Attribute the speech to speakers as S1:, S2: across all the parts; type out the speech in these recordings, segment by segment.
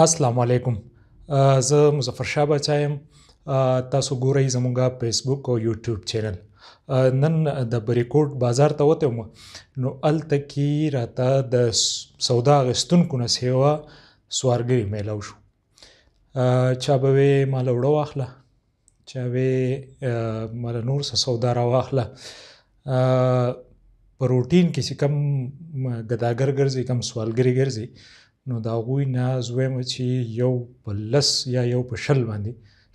S1: السلام علیکم. زه مظفر شاه باچا یم. تاسو ګورئ زموږه فیسبوک او یوټیوب چینل. نن د بریکوټ بازار ته وته وم، نو هلته کې راته د سودا اخیستونکو نه سیوا سوارګري میلاو شو. چا به وې ماله اوړه واخله، چا وې ماله نور څه سودا را واخله. په روټین کې چې کم ګداګر ګرځي، کم سوالګري ګرځي، نو د هغوی نه زه وایم چې یو په 10 یا یو په 20 باندې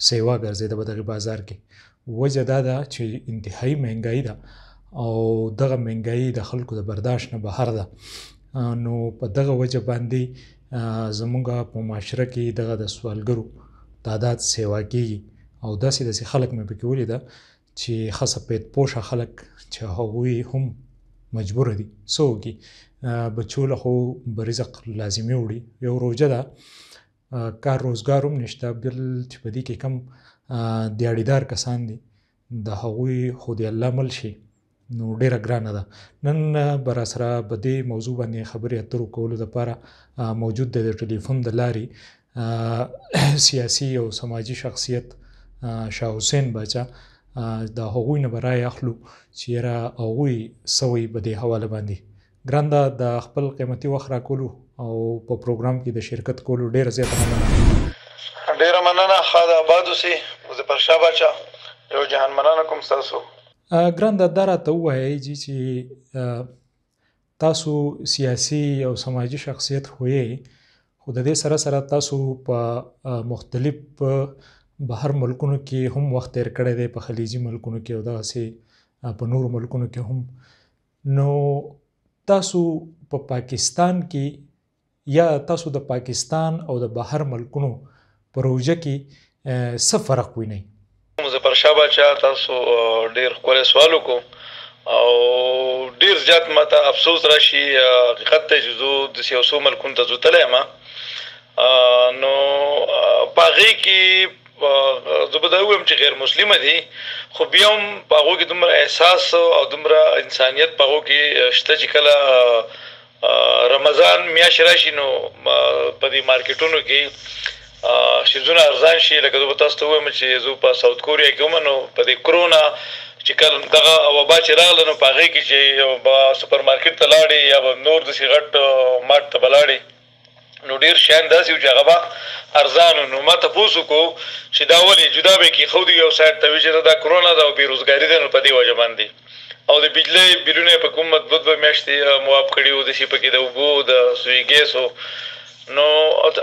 S1: سیوا ګرځېده په دغه بازار کې. وجه دا ده چې انتهایي مهنګایي ده او دغه مهنګایي د خلکو د برداشت نه بهر ده. نو په دغه وجه باندې زموږ په معاشره کې دغه د سوالګرو تعداد سیوا کېږي او داسې خلک مې پکې ولیده چې ښه سفید پوشه خلک چې هغوی هم مجبوره دي څه وکړي، بچو له خو به رزق لازمي وړي. یو روژه ده، کار روزګار هم نشته، بل چې په دې کې کم دیاړیدار کسان دي د هغوی خو د الله مل شي نو ډیره ګرانه ده. نن به راسره په دې موضوع باندې خبرې اترو کولو دپاره موجود دی د ټلیفون د لارې سیاسي او سماجي شخصیت شاه حسین باچا. د هغوی نه به رایې اخلو چې یاره هغوی څه وایي په دې حواله باندې. ګران ده د خپل قیمتي وخت راکولو او په پروګرام کې د شرکت کولو ډیره زیاته مننه.
S2: ډیره مننه. ښه د آباد اوسئ مظفر شاه باچا. یو جهان مننه کوم ستاسو.
S1: ګران ده دا راته ووایئ چې تاسو سیاسي او سماجي شخصیت خو یې، خو د دې سره سره تاسو په مختلف بهر ملکونو کې هم وخت تیر کړی دی، په خلیجي ملکونو کې او دغسې په نورو ملکونو کې هم. نو تاسو په پاکستان کې یا تاسو د پاکستان او د بهر ملکونو په روژه کې څه فرق وینئ؟
S2: مظفر شاه باچا تاسو ډیر ښکلی سوال وکړو او ډیر زیات ماته افسوس راشي حقیقت ته چې زه داسې یو څو ملکونو ته زه تللی یم، نو په هغې کې زه به دا ووایم چې غیر مسلمه دي، خو بیا هم په هغو کې دومره احساس او دومره انسانیت په هغو کې شته چې کله رمضان میاشت راشي نو په دې مارکیټونو کې شیزونه ارزان شي. لکه زه به تاسو ته ووایم چې زه په ساوت کوریا کې وم، نو په دې کرونا چې کله دغه وبا چې راغله نو په هغې کې چې به سوپر مارکیټ ته لاړې یا به نور داسې غټ مارټ ته به لاړې نو ډېر شیان داسې وو چې هغه به ارزان وو. نو ما تپوس وکړو چې دا ولې جدا به یې کېښودي یو سایډ ته، وایي چې دا کرونا ده او بېروزګاري ده، نو په دې وجه باندې او د بجلۍ بیلونه یې په کوم دوه میاشتې مواب کړي وو، داسې پکې د اوبو د سوی ګیسو. نو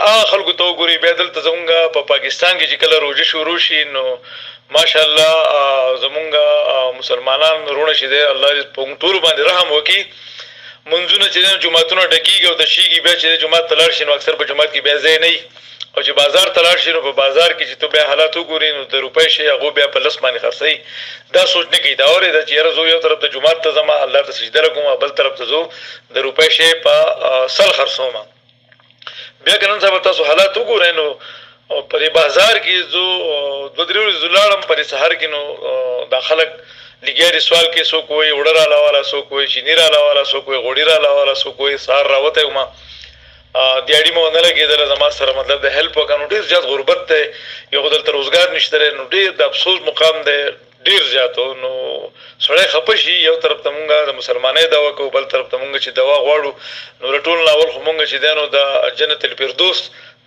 S2: هغه خلکو ته وګورئ. بیا دلته زمونږ په پاکستان کې چې کله روژه شروع شي نو ماشاءالله زمونږ مسلمانان وروڼه چې دی الله دې په موږ ټولو باندې رحم وکړي، منځونه چې دی جوماتونه ډکېږي او تشېږي، بیا چې دی جومات ته لاړ شي نو اکثر په جومات کې بیا ځای نه وي، او چې بازار ته لاړ شي نو په بازار کې چې تو بیا حالات وګورې نو د روپۍ شی هغو بیا په 10 باندې خرڅوي. دا سوچ نه کوي، دا اورېده چې یاره زه یو طرف ته جومات ته ځم الله ته سجده لګوم، بل طرف ته زه د روپۍ شی په 100 خرڅوم. بیا که نن سبا تاسو حالات وګورئ نو په دې بازار کې زه 2-3 ورځې زه لاړم په دې سهار کې نو دا خلک لګیا سوال کې، څوک وایي اوړه راله واله، څوک وایي چیني راله واله، څوک وایي غوړي راله واله، څوک وایي سهار راوتی وم دیاړي مې ونه لګېدله زما سره، مطلب د هیلپ وکړه. نو ډېر زیات غربت دی، یو خو دلته روزګار نشته دی، نو ډېر د افسوس مقام دی ډېر زیات. نو سړی خفه شي، یو طرف ته مونږ د مسلمانۍ دعوه کوو، بل طرف ته مونږ چې دوا غواړو نو له ټولو نه اول خو مونږ چې دی نو د جنت الفردوس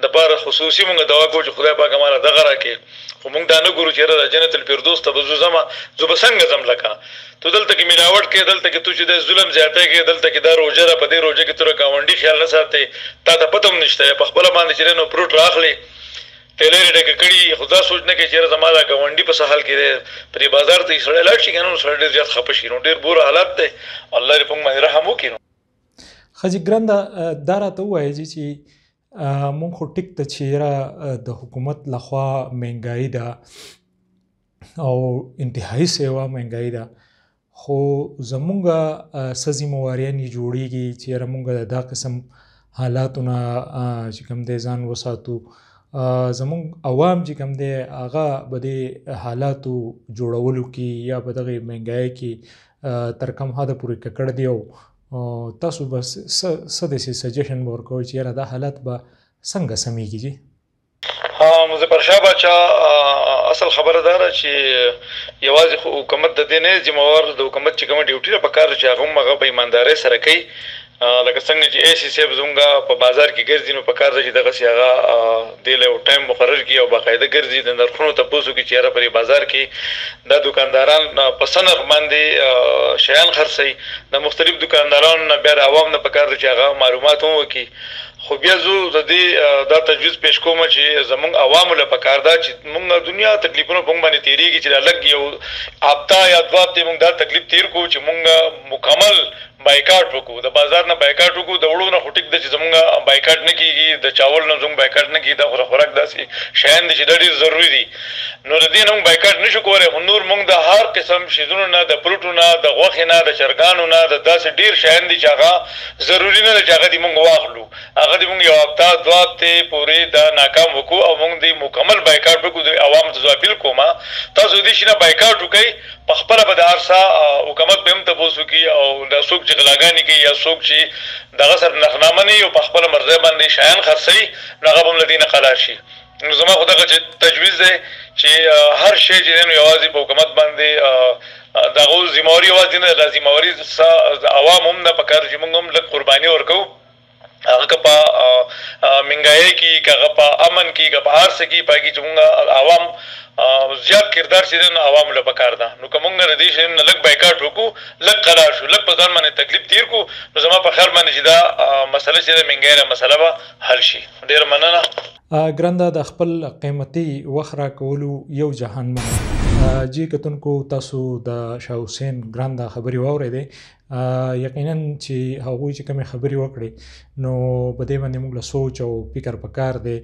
S2: دپاره خصوصي مونږ دعا کوو چې خدای پاک ماله دغه راکړي، خو مونږ دا نه ګورو چې یاره د جنت الفردوس ته به زه ځمه، زه به څنګه ځم؟ لکه تو دلته کې ملاوټ کوې، دلته کې تو چې دی ظلم زیاتی کوې، دلته کې دا روژه ده، په دې روژه کې تو د ګاونډي خیال نه ساتې، تا ته پته هم نشته، په خپله باندې چې دی نو فروټ راخلې تیلر یې ډکه کړي، خو دا سوچ نه کوي چې یاره زما دا ګاونډي په څه حال کې دی، په دې بازار ته یې سړی لاړ شي که نه نو سړی ډېر زیات خفه شي. نو ډېر بوره حالت دی، الله دې په موږ باندې رحم وکړي.
S1: ښځې ګرانده دا راته ووایئ چې مونږ خو ټیک ته چې یاره د حکومت لخوا مهنګایي ده او انتهایي سیوا مهنګایي ده، خو زمونږ څه ذمهواریانې جوړېږي چې یاره مونږ د دا قسم حالاتو نه چې کوم دی ځان وساتو. زمونږ عوام چې کوم دی هغه به دې حالاتو جوړولو کې یا په دغې مهنګایۍ کې تر کم حده پورې ککړ دی او تاسو به څه داسې سجیشن به ورکوئ چې یاره دا حالت به څنګه سمېږي جی؟
S2: مظفر شاه باچا اصل خبره داره چې یوازې حکومت د دې نه ذمہوار د حکومت چې کومه ډیوټي ده په کار چې هغه هم هغه په ایماندارۍ سره کوي. لکه څنګه چې ایسي صاحب زموږ په بازار کې ګرځي نو په کار ده چې دغسې هغه دې له یو ټایم مقرر کړي او باقاعده ګرځي د نرخونو تپوس وکړي چې یاره په دې بازار کې دا دکانداران په څه نرخ باندې شیان خرڅوي. د مختلف دکاندارانو نه بیا د عوام نه په کار ده چې هغه معلومات هم وکړي. خو بیا زه د دې دا تجویز پیش کوم چې زموږ عوامو له پکار ده چې موږ دنیا تکلیفونو په موږ باندې تېرېږي چې دا لږ یو هفته یا 2 هفتې موږ دا تکلیف تېر کړو چې موږ مکمل بایکاټ وکړو، د بازار نه بایکاټ وکړو. د وړو نه خو ټیک ده چې زموږ بایکاټ نه کېږي، د چاول نه زموږ بایکاټ نه کېږي. دا خو خوراک داسې شیان دي چې دا ډېر ضروري دي. نو د دې نه موږ بایکاټ نه شو کولی. خو نور موږ د هر قسم شیزونو نه، د فروټو نه، د غوښې نه، د چرګانو نه، د داسې ډېر شیان دي چې هغه ضروري نه ده چې هغه دې موږ واخلو. هغه دې موږ یو هفته 2 هفتې پورې دا ناکام وکړو او موږ دې مکمل بایکاټ وکړو. د عوامو ته زه اپیل کوم تاسو دې شي نه بایکاټ وکړئ. په خپله به د هر څه حکومت به هم تپوس وکړي او دا څوک چې غلاګانې کوي یا څوک چې دغه سره نرخنامه نه وي او په خپله مرضۍ باندې شیان خرڅوي نو هغه به هم له دې نه خلاص شي. نو زما خو دغه تجویز دی چې هر شی چې دی نو یوازې په حکومت باندې د هغو ذمهواري یوازې نه ده، دا ذمهواري عوام هم نه پکار چې موږ هم لږ قرباني ورکوو. هغه که په مهنګایۍ کې، که هغه په امن کې، که په هر څه کې، په هغې کې چې موږ عوام زیات کردار چې دی نو عوامو له پکار ده. نو که موږ نه د دې شیانو نه لږ بایکاټ وکړو، لږ قرار شو، لږ په ځان باندې تکلیف تېر کړو، نو زما په خیال باندې چې دا مسله چې ده مهنګایۍ مسله به حل شي. ډېره مننه.
S1: ګرانده د خپل قیمتي وخت راکولو یو جهان مننه. جی کتونکو تاسو د شاه حسین ګرانده خبرې واورېدې. یقینا چې هغوی چې کومې خبرې وکړې نو په دې باندې موږ له سوچ او فکر پکار دی.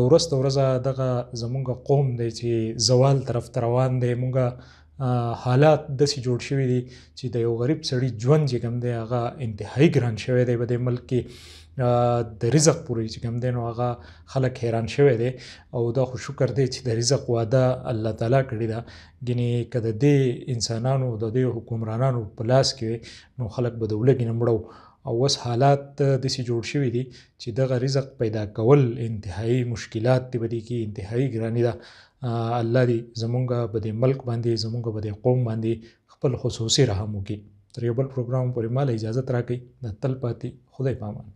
S1: ورځ ورځه دغه زموږ قوم دی چې زوال طرف ته روان دی. موږ حالات داسې جوړ شوي دي چې د یو غریب سړي ژوند چې کوم دی هغه انتهایي ګران شوی دی په دې ملک کې. د رزق پورې چې کوم دی نو هغه خلک حیران شوی دی او دا خو شکر دی چې د رزق وعده الله تعالی کړې ده. ګینې که د دې انسانانو د دې حکمرانانو په لاس کې نو خلک به د ولږې نه مړه او اوس حالات داسې جوړ شوي دي چې دغه رزق پیدا کول انتهایي مشکلات دي، په دې کې انتهایي ګراني ده. الله دې زمونږ په دې ملک باندې، زمونږ په دې قوم باندې خپل خصوصي رحم وکړي. تر یو بل پروګرام پورې ماله اجازت راکړئ. د تل پاتې خدای پامان.